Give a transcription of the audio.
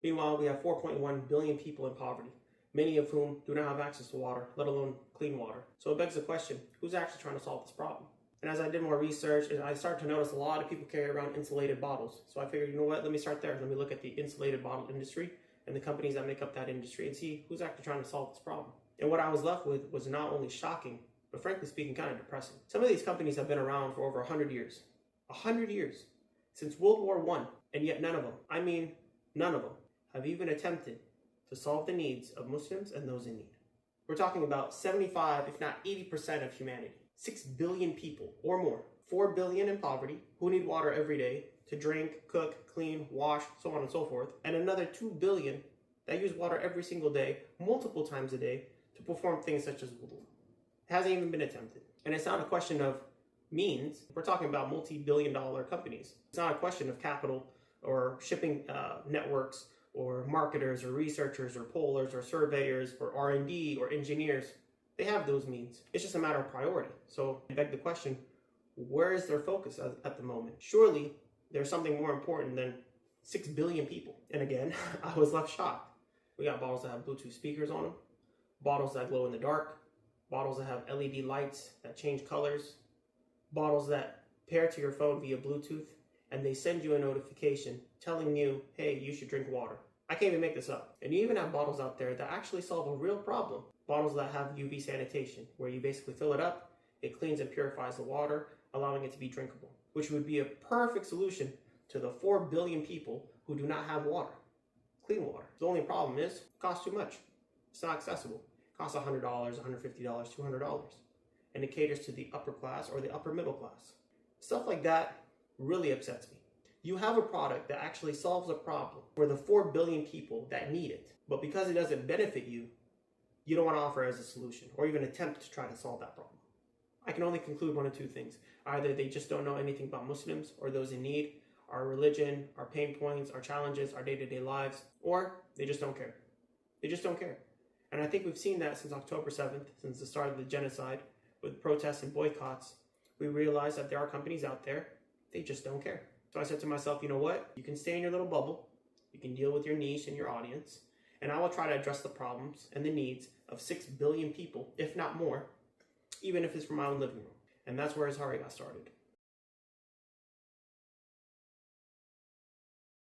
Meanwhile, we have 4.1 billion people in poverty, many of whom do not have access to water, let alone clean water. So it begs the question, who's actually trying to solve this problem? And as I did more research, I started to notice a lot of people carry around insulated bottles. So I figured, you know what, let me start there. Let me look at the insulated bottle industry and the companies that make up that industry and see who's actually trying to solve this problem. And what I was left with was not only shocking, but frankly speaking, kind of depressing. Some of these companies have been around for over 100 years. 100 years. Since World War I, and yet none of them, I mean none of them, have even attempted to solve the needs of Muslims and those in need. We're talking about 75, if not 80% of humanity. 6 billion people or more. 4 billion in poverty who need water every day to drink, cook, clean, wash, so on and so forth. And another 2 billion that use water every single day, multiple times a day, to perform things such as wudu. It hasn't even been attempted. And it's not a question of means. We're talking about multi-billion-dollar companies. It's not a question of capital or shipping networks or marketers or researchers or pollers or surveyors or R&D or engineers. They have those means. It's just a matter of priority. So I beg the question, where is their focus at the moment? Surely there's something more important than 6 billion people. And again, I was left shocked. We got bottles that have Bluetooth speakers on them, bottles that glow in the dark, bottles that have LED lights that change colors, bottles that pair to your phone via Bluetooth, and they send you a notification telling you, hey, you should drink water. I can't even make this up. And you even have bottles out there that actually solve a real problem. Bottles that have UV sanitation, where you basically fill it up, it cleans and purifies the water, allowing it to be drinkable, which would be a perfect solution to the 4 billion people who do not have water, clean water. The only problem is, it costs too much. It's not accessible. It costs $100, $150, $200. And it caters to the upper class or the upper middle class. Stuff like that really upsets me. You have a product that actually solves a problem for the 4 billion people that need it, but because it doesn't benefit you, you don't want to offer it as a solution or even attempt to try to solve that problem. I can only conclude one of two things. Either they just don't know anything about Muslims or those in need, our religion, our pain points, our challenges, our day-to-day lives, or they just don't care. They just don't care. And I think we've seen that since October 7th, since the start of the genocide, with protests and boycotts. We realized that there are companies out there, they just don't care. So I said to myself, you know what? You can stay in your little bubble, you can deal with your niche and your audience, and I will try to address the problems and the needs of 6 billion people, if not more, even if it's from my own living room. And that's where Azhaari got started.